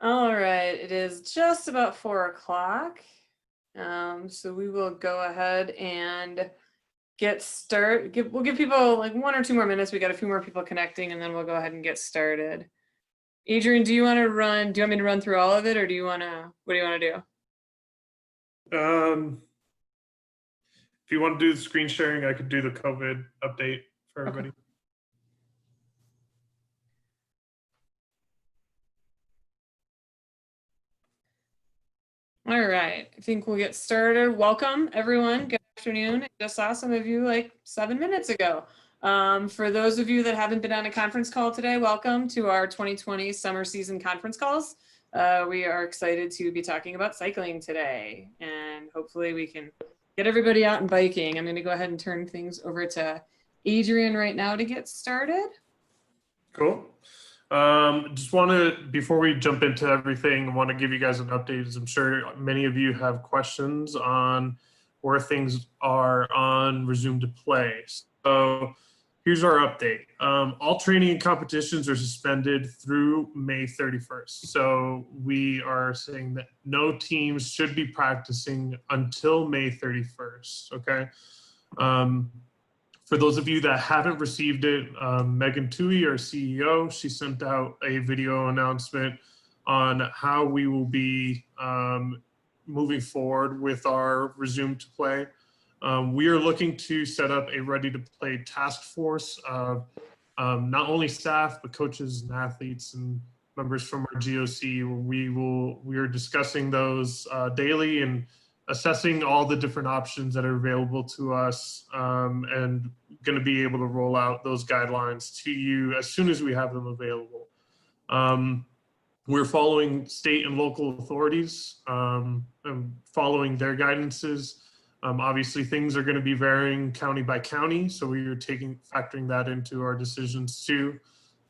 All right, it is just about 4 o'clock. So we will go ahead and get started. We'll give people like 1 or 2 more minutes. We got a few more people connecting, and then we'll go ahead and get started. Adrian, do you want me to run through all of it, or what do you want to do? If you want to do the screen sharing, I could do the COVID update for everybody. Okay. All right, I think we'll get started. Welcome, everyone. Good afternoon. I just saw some of you like 7 minutes ago. For those of you that haven't been on a conference call today, welcome to our 2020 summer season conference calls. We are excited to be talking about cycling today, and hopefully we can get everybody out and biking. I'm going to go ahead and turn things over to Adrian right now to get started. Cool. Just want to, before we jump into everything, I want to give you guys an update, as I'm sure many of you have questions on where things are on Resume to Play. So here's our update. All training and competitions are suspended through May 31st. So we are saying that no teams should be practicing until May 31st, okay? For those of you that haven't received it, Megan Toohey, our CEO, she sent out a video announcement on how we will be moving forward with our Resume to Play. We are looking to set up a ready to play task force of not only staff, but coaches and athletes and members from our GOC. We are discussing those daily and assessing all the different options that are available to us, and going to be able to roll out those guidelines to you as soon as we have them available. We're following state and local authorities, and following their guidances. Obviously, things are going to be varying county by county, so we are factoring that into our decisions too.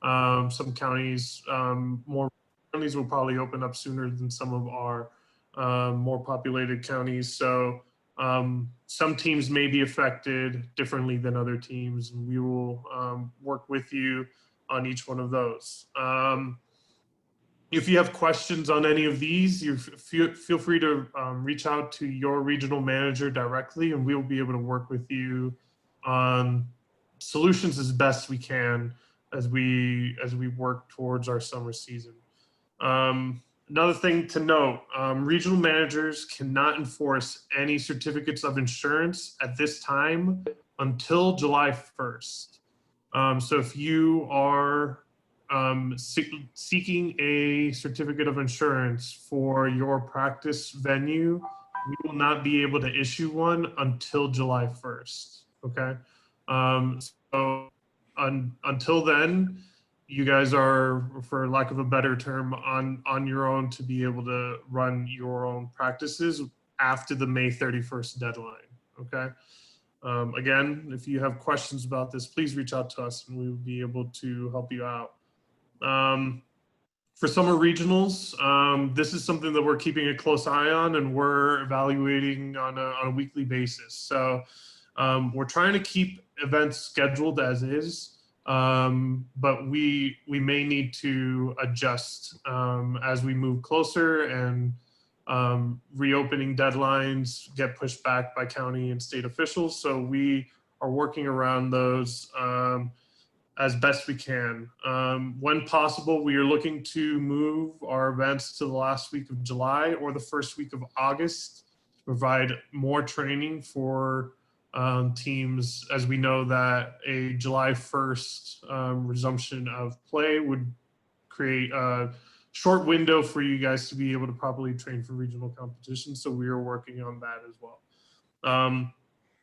Some counties, more counties will probably open up sooner than some of our more populated counties. So some teams may be affected differently than other teams, and we will work with you on each one of those. If you have questions on any of these, you feel free to reach out to your regional manager directly, and we'll be able to work with you on solutions as best we can as we work towards our summer season. Another thing to note, regional managers cannot enforce any certificates of insurance at this time until July 1st. So if you are seeking a certificate of insurance for your practice venue, we will not be able to issue one until July 1st, okay? So until then, you guys are, for lack of a better term, on your own to be able to run your own practices after the May 31st deadline, okay? Again, if you have questions about this, please reach out to us and we will be able to help you out. For summer regionals, this is something that we're keeping a close eye on and we're evaluating on a weekly basis. So we're trying to keep events scheduled as is. But we may need to adjust as we move closer, and reopening deadlines get pushed back by county and state officials. So we are working around those as best we can. When possible, we are looking to move our events to the last week of July or the first week of August to provide more training for teams, as we know that a July 1st resumption of play would create a short window for you guys to be able to properly train for regional competitions. So we are working on that as well.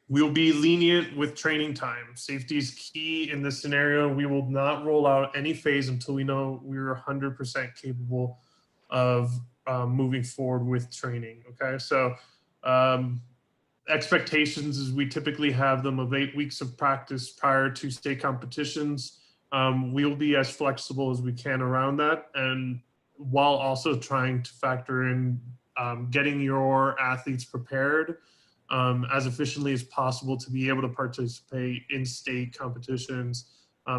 We'll be lenient with training time. Safety is key in this scenario. We will not roll out any phase until we know we're 100% capable of moving forward with training, okay? So expectations is we typically have them of 8 weeks of practice prior to state competitions. We'll be as flexible as we can around that, and while also trying to factor in getting your athletes prepared as efficiently as possible to be able to participate in state competitions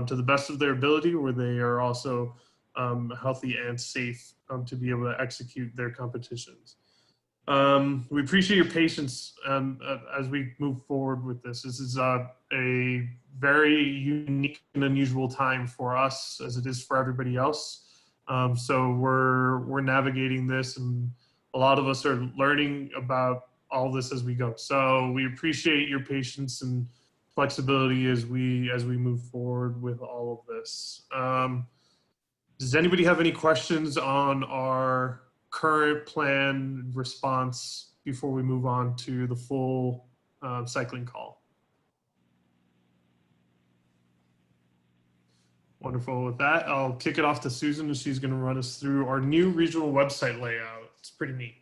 to the best of their ability, where they are also healthy and safe to be able to execute their competitions. We appreciate your patience as we move forward with this. This is a very unique and unusual time for us, as it is for everybody else. So we're navigating this, and a lot of us are learning about all this as we go. So we appreciate your patience and flexibility as we move forward with all of this. Does anybody have any questions on our current plan response before we move on to the full cycling call? Wonderful. With that, I'll kick it off to Susan, and she's going to run us through our new regional website layout. It's pretty neat.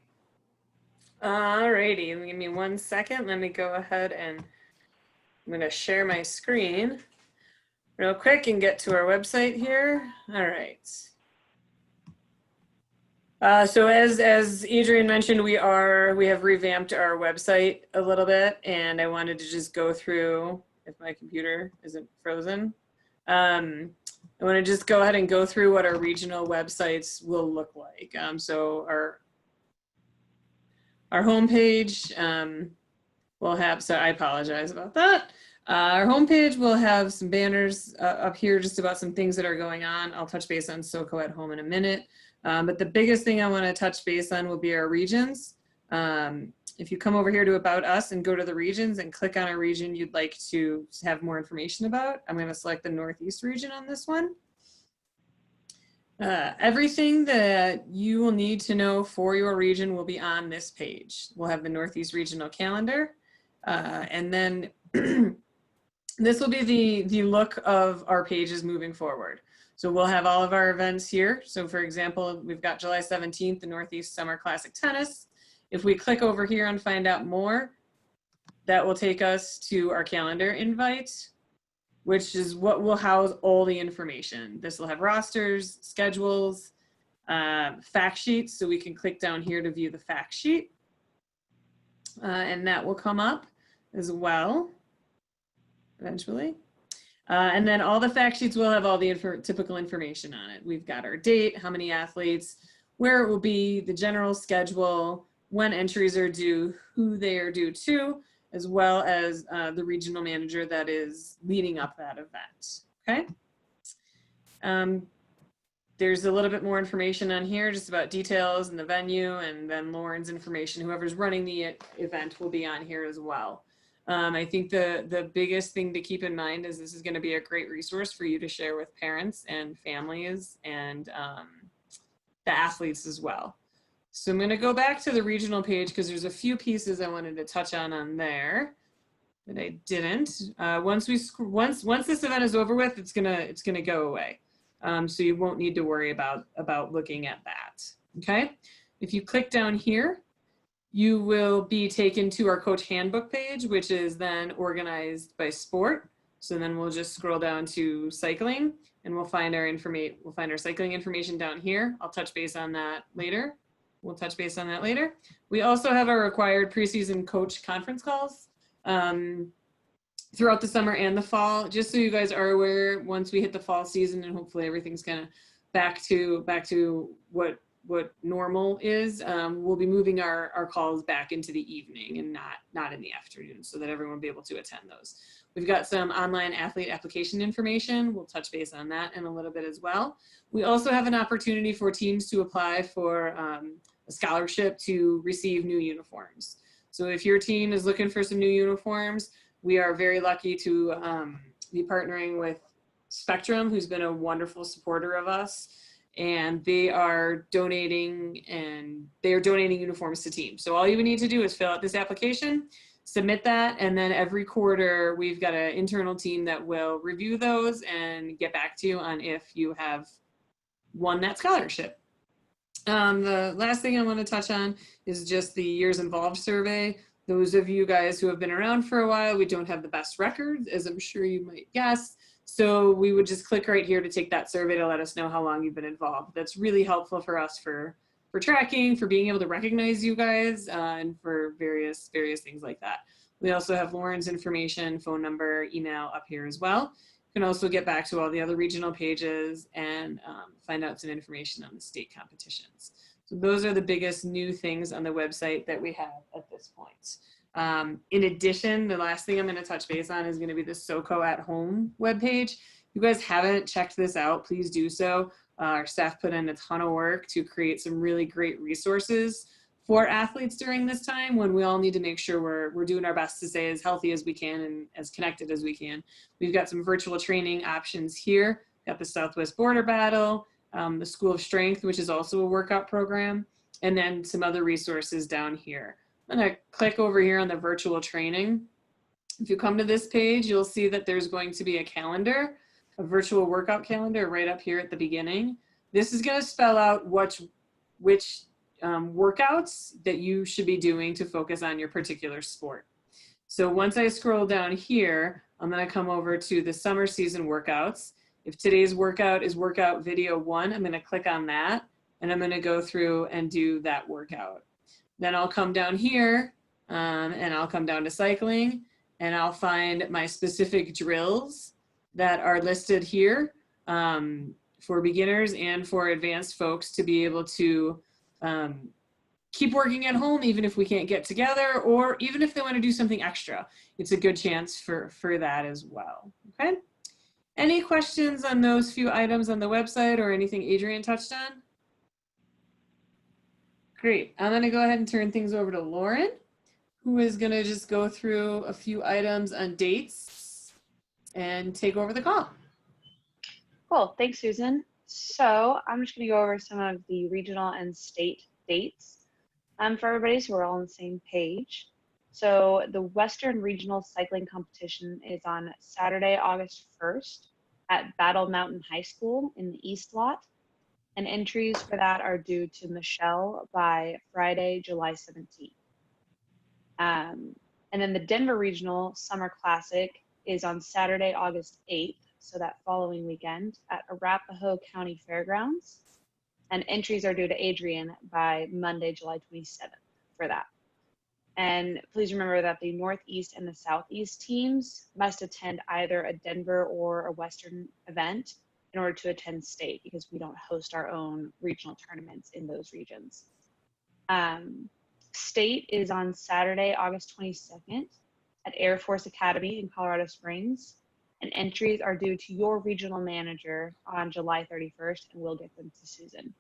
All righty, give me 1 second. Let me go ahead and I'm going to share my screen real quick and get to our website here. All right. So as Adrian mentioned, we have revamped our website a little bit, and I wanted to just go through, if my computer isn't frozen. I want to just go ahead and go through what our regional websites will look like. So our homepage will have, so I apologize about that. Our homepage will have some banners up here just about some things that are going on. I'll touch base on SoCo at Home in a minute. But the biggest thing I want to touch base on will be our regions. If you come over here to About Us and go to the regions and click on a region you'd like to have more information about, I'm going to select the Northeast region on this one. Everything that you will need to know for your region will be on this page. We'll have the Northeast regional calendar, and then this will be the look of our pages moving forward. So we'll have all of our events here. So for example, we've got July 17th, the Northeast Summer Classic Tennis. If we click over here and find out more, that will take us to our calendar invite, which is what will house all the information. This will have rosters, schedules, fact sheets. So we can click down here to view the fact sheet. And that will come up as well, eventually. And then all the fact sheets will have all the typical information on it. We've got our date, how many athletes, where it will be, the general schedule, when entries are due, who they are due to, as well as the regional manager that is leading up that event, okay? There's a little bit more information on here just about details and the venue, and then Lauren's information. Whoever's running the event will be on here as well. I think the biggest thing to keep in mind is this is going to be a great resource for you to share with parents and families and the athletes as well. So I'm going to go back to the regional page because there's a few pieces I wanted to touch on there that I didn't. Once this event is over with, it's gonna go away. So you won't need to worry about looking at that. Okay. If you click down here, you will be taken to our coach handbook page, which is then organized by sport. So then we'll just scroll down to cycling, and we'll find our cycling information down here. I'll touch base on that later. We'll touch base on that later. We also have our required preseason coach conference calls throughout the summer and the fall, just so you guys are aware. Once we hit the fall season and hopefully everything's kind of back to what normal is, we'll be moving our calls back into the evening and not in the afternoon, so that everyone will be able to attend those. We've got some online athlete application information. We'll touch base on that in a little bit as well. We also have an opportunity for teams to apply for a scholarship to receive new uniforms. So if your team is looking for some new uniforms, we are very lucky to be partnering with Spectrum, who's been a wonderful supporter of us, and they are donating uniforms to teams. So all you need to do is fill out this application, submit that, and then every quarter we've got an internal team that will review those and get back to you on if you have won that scholarship. The last thing I want to touch on is just the years involved survey. Those of you guys who have been around for a while, we don't have the best records, as I'm sure you might guess. So we would just click right here to take that survey to let us know how long you've been involved. That's really helpful for us for tracking, for being able to recognize you guys, and for various things like that. We also have Lauren's information, phone number, email up here as well. You can also get back to all the other regional pages and find out some information on the state competitions. So those are the biggest new things on the website that we have at this point. In addition, the last thing I'm going to touch base on is going to be the SoCo at Home webpage. If you guys haven't checked this out, please do so. Our staff put in a ton of work to create some really great resources for athletes during this time when we all need to make sure we're doing our best to stay as healthy as we can and as connected as we can. We've got some virtual training options here. Got the Southwest Border Battle, the School of Strength, which is also a workout program, and then some other resources down here. I'm gonna click over here on the virtual training. If you come to this page, you'll see that there's going to be a calendar, a virtual workout calendar right up here at the beginning. This is gonna spell out which workouts that you should be doing to focus on your particular sport. So once I scroll down here, I'm gonna come over to the summer season workouts. If today's workout is workout video 1, I'm gonna click on that and I'm gonna go through and do that workout. Then I'll come down here and I'll come down to cycling and I'll find my specific drills that are listed here for beginners and for advanced folks to be able to keep working at home even if we can't get together, or even if they want to do something extra. It's a good chance for that as well. Okay. Any questions on those few items on the website or anything Adrian touched on? Great. I'm going to go ahead and turn things over to Lauren, who is going to just go through a few items on dates and take over the call. Cool. Thanks, Susan. So I'm just going to go over some of the regional and state dates for everybody so we're all on the same page. So the Western Regional Cycling Competition is on Saturday, August 1st at Battle Mountain High School in the East Lot. And entries for that are due to Michelle by Friday, July 17th. And then the Denver Regional Summer Classic is on Saturday, August 8th, so that following weekend at Arapahoe County Fairgrounds. And entries are due to Adrian by Monday, July 27th for that. And please remember that the Northeast and the Southeast teams must attend either a Denver or a Western event in order to attend state, because we don't host our own regional tournaments in those regions. State is on Saturday, August 22nd at Air Force Academy in Colorado Springs. And entries are due to your regional manager on July 31st, and we'll get them to Susan.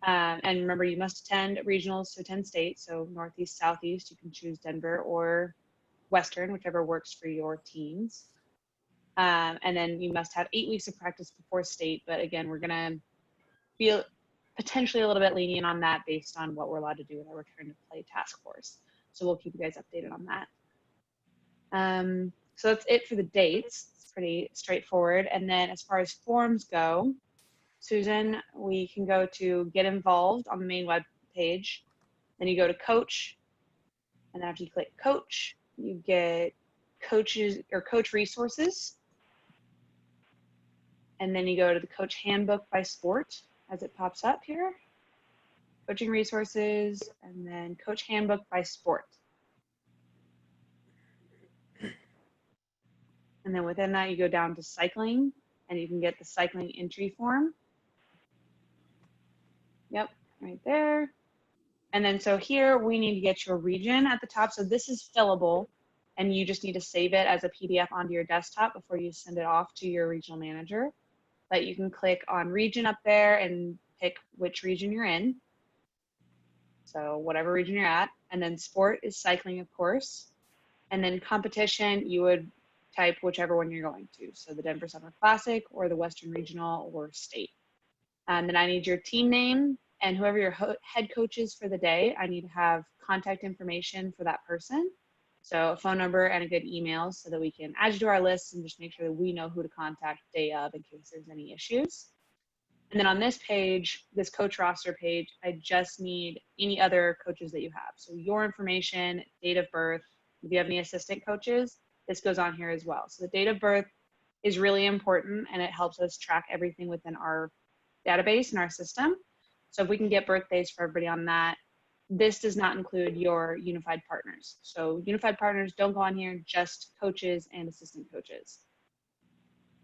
And remember, you must attend regionals to attend state. So Northeast, Southeast, you can choose Denver or Western, whichever works for your teams. And then you must have 8 weeks of practice before state. But again, we're going to be potentially a little bit lenient on that based on what we're allowed to do with our return to play task force. So we'll keep you guys updated on that. So that's it for the dates. It's pretty straightforward. And then as far as forms go, Susan, we can go to get involved on the main web page. Then you go to coach. And after you click coach, you get coaches or coach resources. And then you go to the coach handbook by sport as it pops up here. Coaching resources, and then coach handbook by sport. And then within that, you go down to cycling, and you can get the cycling entry form. Yep, right there. And then so here we need to get your region at the top. So this is fillable, and you just need to save it as a PDF onto your desktop before you send it off to your regional manager. But you can click on region up there and pick which region you're in. So whatever region you're at. And then sport is cycling, of course. And then competition, you would type whichever one you're going to. So the Denver Summer Classic or the Western Regional or state. And then I need your team name and whoever your head coach is for the day. I need to have contact information for that person. So a phone number and a good email so that we can add you to our list and just make sure that we know who to contact day of in case there's any issues. And then on this page, this coach roster page, I just need any other coaches that you have. So your information, date of birth, if you have any assistant coaches, this goes on here as well. So the date of birth is really important, and it helps us track everything within our database and our system. So if we can get birthdays for everybody on that. This does not include your unified partners. So unified partners don't go on here, just coaches and assistant coaches.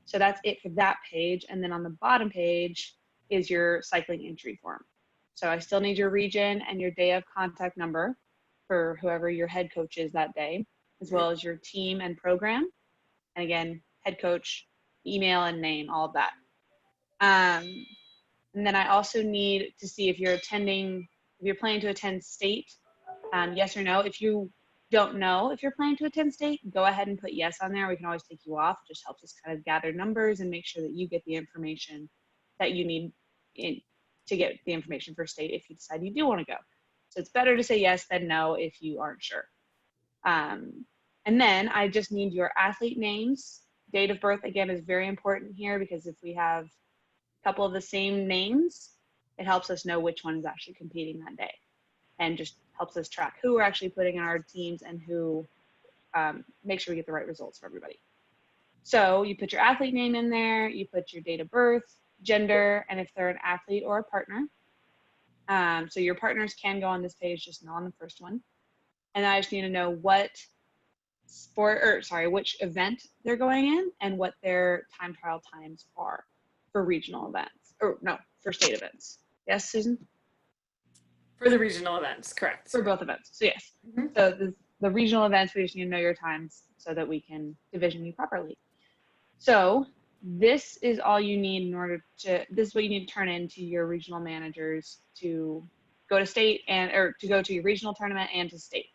So that's it for that page. And then on the bottom page is your cycling entry form. So I still need your region and your day of contact number for whoever your head coach is that day, as well as your team and program. And again, head coach, email and name, all of that. And then I also need to see if you're planning to attend state, yes or no. If you don't know if you're planning to attend state, go ahead and put yes on there. We can always take you off. It just helps us kind of gather numbers and make sure that you get the information that you need to get the information for state if you decide you do want to go. So it's better to say yes than no if you aren't sure. And then I just need your athlete names. Date of birth, again, is very important here because if we have a couple of the same names, it helps us know which one is actually competing that day and just helps us track who we're actually putting in our teams and who make sure we get the right results for everybody. So you put your athlete name in there, you put your date of birth, gender, and if they're an athlete or a partner. So your partners can go on this page, just not on the first one. And I just need to know which event they're going in and what their time trial times are for regional events, or no, for state events. Yes, Susan? For the regional events, correct. For both events, so yes. Mhm. So the regional events, we just need to know your times so that we can division you properly. So this is all you need this is what you need to turn into your regional managers to go to state or to go to your regional tournament and to state.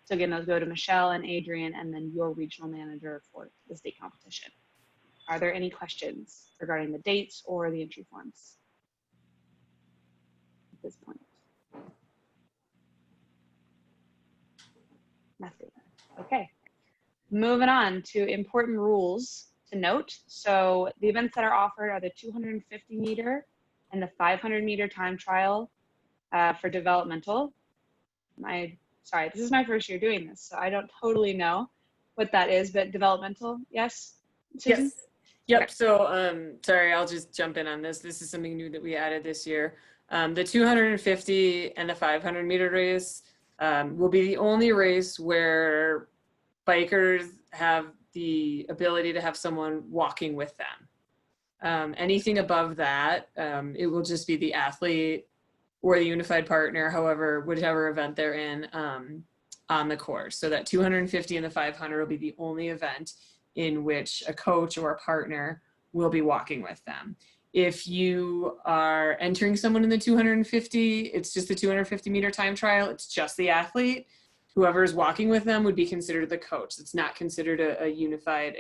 So again, those go to Michelle and Adrian and then your regional manager for the state competition. Are there any questions regarding the dates or the entry forms at this point? Nothing. Okay. Moving on to important rules to note. So the events that are offered are the 250 meter and the 500 meter time trial for developmental. Sorry, this is my first year doing this, so I don't totally know what that is, but developmental, yes? Susan? Yes. Yep. Okay. So, sorry, I'll just jump in on this. This is something new that we added this year. The 250 and the 500 meter race will be the only race where bikers have the ability to have someone walking with them. Anything above that, it will just be the athlete or the unified partner, whichever event they're in on the course. So that 250 and the 500 will be the only event in which a coach or a partner will be walking with them. If you are entering someone in the 250, it's just the 250 meter time trial. It's just the athlete. Whoever is walking with them would be considered the coach. It's not considered a unified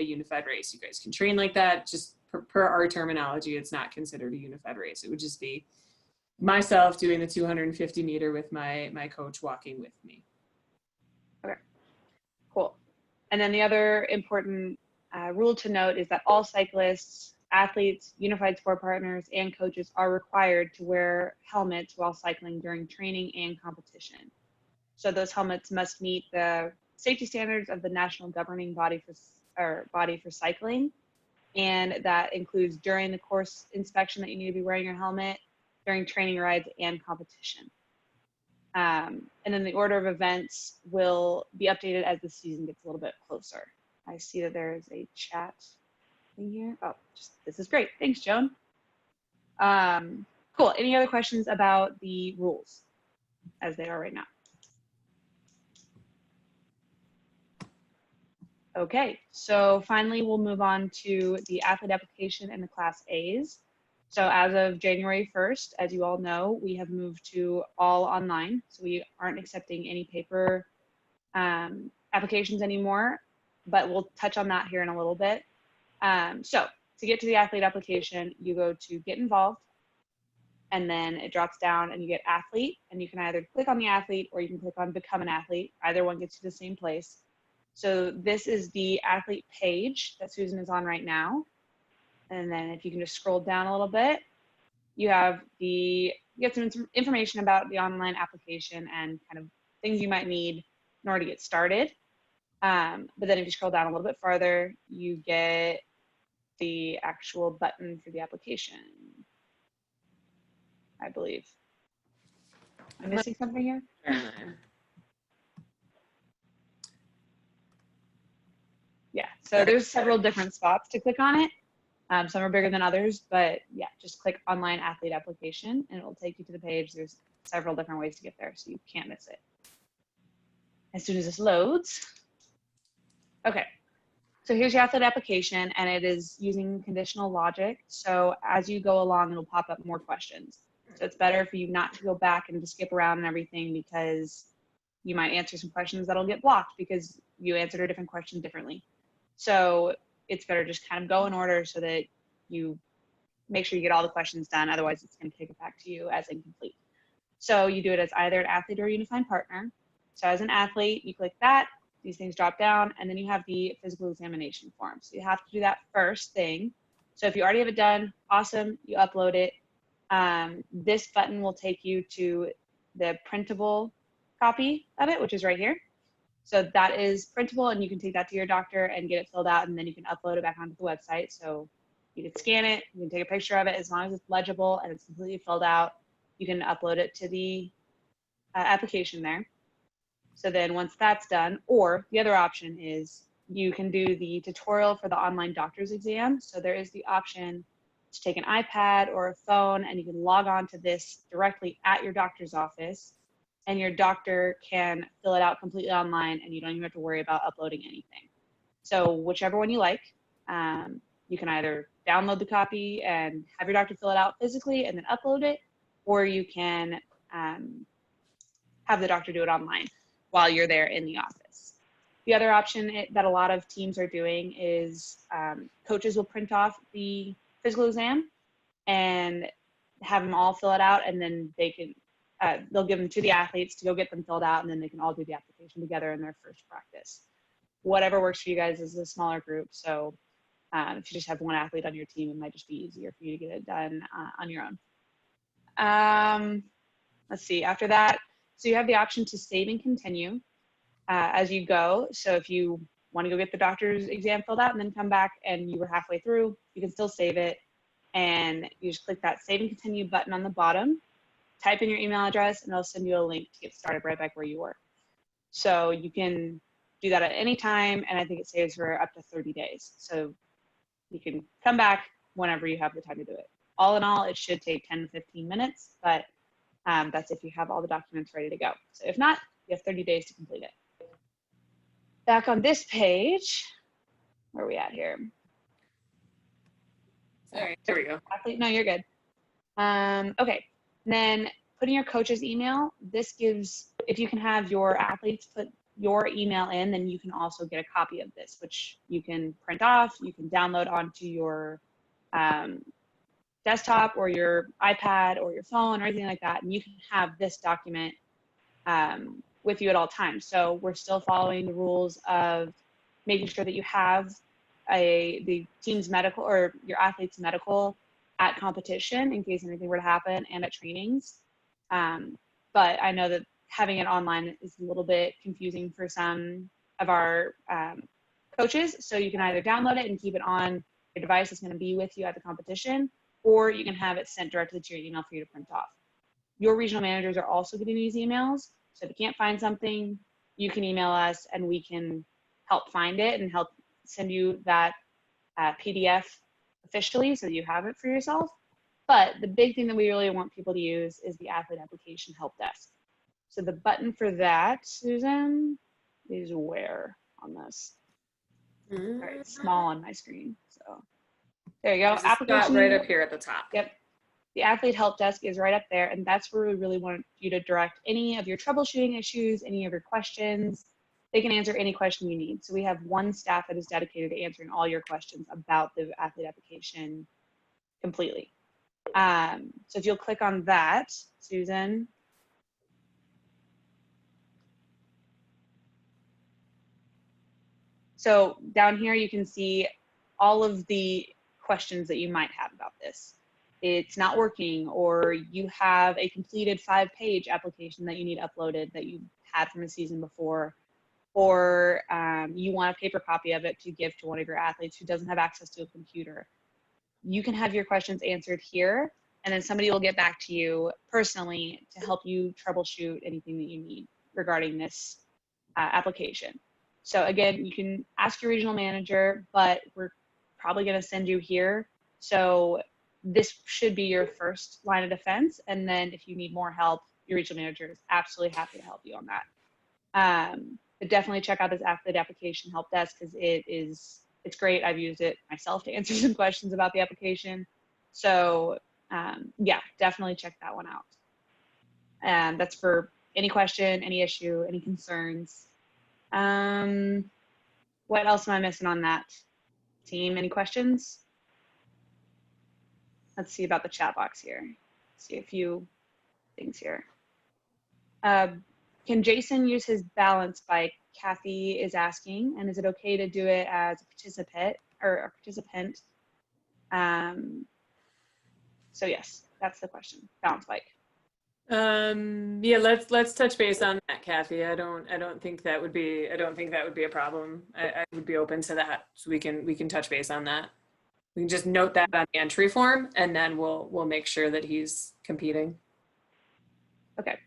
race. You guys can train like that. Just per our terminology, it's not considered a unified race. It would just be myself doing the 250 meter with my coach walking with me. Okay, cool. And then the other important rule to note is that all cyclists, athletes, unified sport partners, and coaches are required to wear helmets while cycling during training and competition. So those helmets must meet the safety standards of the national governing body for cycling. And that includes during the course inspection that you need to be wearing your helmet, during training rides and competition. And then the order of events will be updated as the season gets a little bit closer. I see that there is a chat thing here. Oh, this is great. Thanks, Joan. Cool. Any other questions about the rules as they are right now? Okay, so finally we'll move on to the athlete application and the Class A's. So as of January 1st, as you all know, we have moved to all online. So we aren't accepting any paper applications anymore, but we'll touch on that here in a little bit. So to get to the athlete application, you go to Get Involved, and then it drops down and you get Athlete, and you can either click on the athlete or you can click on Become an Athlete. Either one gets you the same place. So this is the athlete page that Susan is on right now. And then if you can just scroll down a little bit, you get some information about the online application and kind of things you might need in order to get started. But then if you scroll down a little bit farther, you get the actual button for the application, I believe. Am I missing something here? Yeah, so there's several different spots to click on it. Some are bigger than others, but yeah, just click online athlete application and it will take you to the page. There's several different ways to get there, so you can't miss it. As soon as this loads, okay. So here's your athlete application, and it is using conditional logic. So as you go along, it'll pop up more questions. So it's better for you not to go back and to skip around and everything, because you might answer some questions that'll get blocked because you answered a different question differently. So it's better just kind of go in order so that you make sure you get all the questions done. Otherwise, it's going to kick it back to you as incomplete. So you do it as either an athlete or a unified partner. So as an athlete, you click that. These things drop down, and then you have the physical examination form. So you have to do that first thing. So if you already have it done, awesome, you upload it. This button will take you to the printable copy of it, which is right here. So that is printable, and you can take that to your doctor and get it filled out, and then you can upload it back onto the website. So you can scan it, you can take a picture of it. As long as it's legible and it's completely filled out, you can upload it to the application there. So then once that's done, or the other option is you can do the tutorial for the online doctor's exam. So there is the option to take an iPad or a phone, and you can log on to this directly at your doctor's office, and your doctor can fill it out completely online, and you don't even have to worry about uploading anything. So whichever one you like, you can either download the copy and have your doctor fill it out physically and then upload it, or you can have the doctor do it online while you're there in the office. The other option that a lot of teams are doing is coaches will print off the physical exam and have them all fill it out, and then they can they'll give them to the athletes to go get them filled out, and then they can all do the application together in their first practice. Whatever works for you guys is a smaller group, so if you just have one athlete on your team, it might just be easier for you to get it done on your own. Let's see, after that, so you have the option to save and continue as you go. So if you want to go get the doctor's exam filled out and then come back and you were halfway through, you can still save it. And you just click that save and continue button on the bottom, type in your email address, and it'll send you a link to get started right back where you were. So you can do that at any time, and I think it saves for up to 30 days. So you can come back whenever you have the time to do it. All in all, it should take 10 to 15 minutes, but that's if you have all the documents ready to go. So if not, you have 30 days to complete it. Back on this page, where are we at here? Sorry, there we go. Athlete, no, you're good. Okay, then putting your coach's email, this gives, if you can have your athletes put your email in, then you can also get a copy of this, which you can print off, you can download onto your desktop or your iPad or your phone or anything like that, and you can have this document with you at all times. So we're still following the rules of making sure that you have the team's medical or your athlete's medical at competition in case anything were to happen, and at trainings. But I know that having it online is a little bit confusing for some of our coaches. So you can either download it and keep it on your device that's going to be with you at the competition, or you can have it sent directly to your email for you to print off. Your regional managers are also getting these emails. So if you can't find something, you can email us and we can help find it and help send you that PDF officially so that you have it for yourself. But the big thing that we really want people to use is the athlete application help desk. So the button for that, Susan, is where on this? Sorry, it's small on my screen. So there you go. There's a spot right up here at the top. Yep. The athlete help desk is right up there, and that's where we really want you to direct any of your troubleshooting issues, any of your questions. They can answer any question you need. So we have one staff that is dedicated to answering all your questions about the athlete application completely. So if you'll click on that, Susan. So down here, you can see all of the questions that you might have about this. It's not working, or you have a completed 5-page application that you need uploaded that you had from a season before, or you want a paper copy of it to give to one of your athletes who doesn't have access to a computer. You can have your questions answered here, and then somebody will get back to you personally to help you troubleshoot anything that you need regarding this application. So again, you can ask your regional manager, but we're probably going to send you here. So this should be your first line of defense. And then if you need more help, your regional manager is absolutely happy to help you on that. But definitely check out this athlete application help desk because it's great. I've used it myself to answer some questions about the application. So yeah, definitely check that one out. And that's for any question, any issue, any concerns. What else am I missing on that? Team, any questions? Let's see about the chat box here. See a few things here. Can Jason use his balance bike? Kathy is asking, and is it okay to do it as a participant or a participant? So yes, that's the question. Balance bike. Yeah, let's touch base on that, Kathy. I don't think that would be a problem. I would be open to that, so we can touch base on that. We can just note that on the entry form, and then we'll make sure that he's competing. Okay.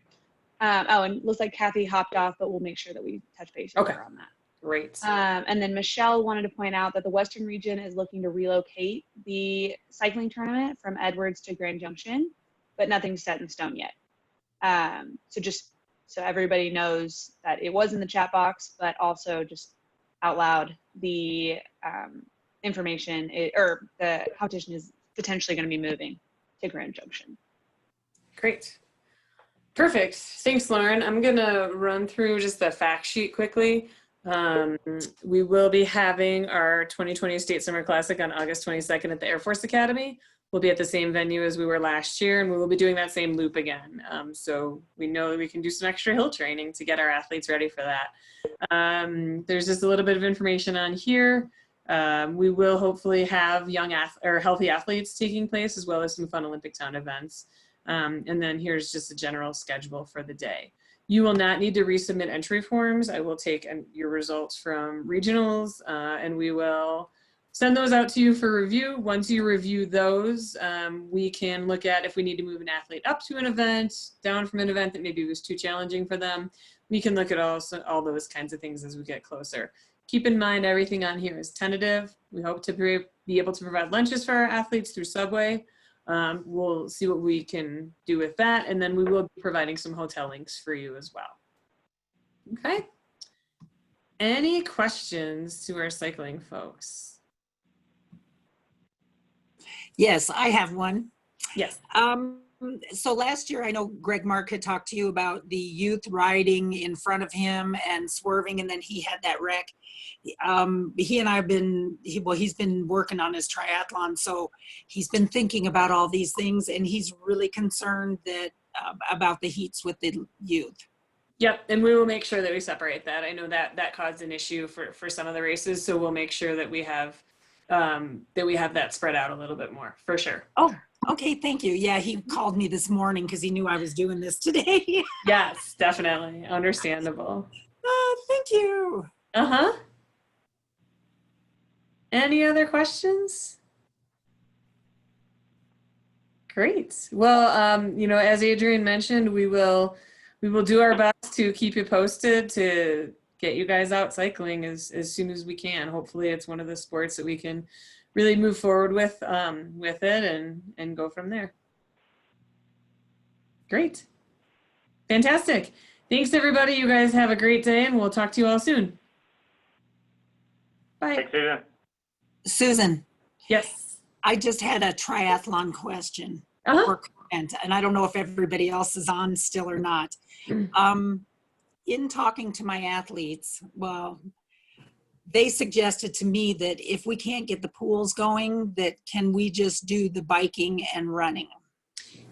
Oh, and looks like Kathy hopped off, but we'll make sure that we touch base with her on that. Great. And then Michelle wanted to point out that the Western region is looking to relocate the cycling tournament from Edwards to Grand Junction, but nothing's set in stone yet. So just so everybody knows that it was in the chat box, but also just out loud, the information or the competition is potentially going to be moving to Grand Junction. Great. Perfect. Thanks, Lauren. I'm going to run through just the fact sheet quickly. We will be having our 2020 State Summer Classic on August 22nd at the Air Force Academy. We'll be at the same venue as we were last year, and we will be doing that same loop again. So we know that we can do some extra hill training to get our athletes ready for that. There's just a little bit of information on here. We will hopefully have healthy athletes taking place, as well as some fun Olympic Town events. And then here's just a general schedule for the day. You will not need to resubmit entry forms. I will take your results from regionals, and we will send those out to you for review. Once you review those, we can look at if we need to move an athlete up to an event, down from an event that maybe was too challenging for them. We can look at all those kinds of things as we get closer. Keep in mind, everything on here is tentative. We hope to be able to provide lunches for our athletes through Subway. We'll see what we can do with that, and then we will be providing some hotel links for you as well. Okay. Any questions to our cycling folks? Yes, I have one. Yes. So last year, I know Greg Mark had talked to you about the youth riding in front of him and swerving, and then he had that wreck. He and I have been, he's been working on his triathlon, so he's been thinking about all these things, and he's really concerned that about the heats with the youth. Yep, and we will make sure that we separate that. I know that caused an issue for some of the races, so we'll make sure that we have that spread out a little bit more, for sure. Oh, okay, thank you. Yeah, he called me this morning because he knew I was doing this today. Yes, definitely. Understandable. Thank you. Uh-huh. Any other questions? Great. Well, as Adrian mentioned, we will do our best to keep you posted to get you guys out cycling as soon as we can. Hopefully it's one of the sports that we can really move forward with it and go from there. Great. Fantastic. Thanks, everybody. You guys have a great day, and we'll talk to you all soon. Bye. Thanks, Susan. Susan, Yes. I just had a triathlon question Uh-huh. or comment, and I don't know if everybody else is on still or not. In talking to my athletes, well, they suggested to me that if we can't get the pools going, that can we just do the biking and running?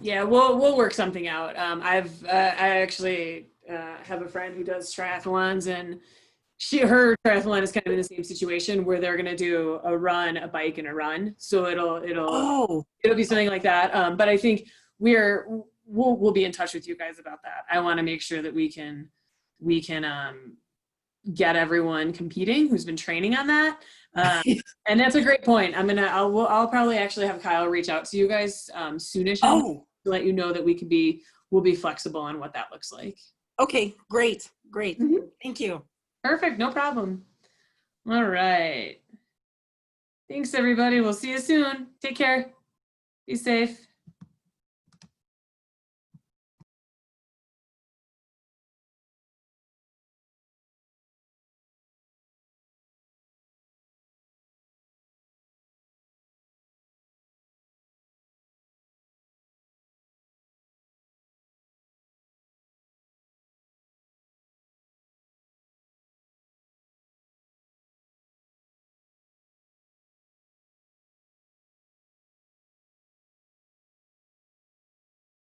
Yeah, we'll work something out. I actually have a friend who does triathlons, and her triathlon is kind of in the same situation where they're gonna do a run, a bike, and a run. So it'll be something like that. But I think we'll be in touch with you guys about that. I want to make sure that we can get everyone competing who's been training on that. And that's a great point. I'll probably actually have Kyle reach out to you guys soonish to let you know that we'll be flexible on what that looks like. Okay, great. Mm-hmm. Thank you. Perfect, no problem. All right. Thanks, everybody. We'll see you soon. Take care. Be safe.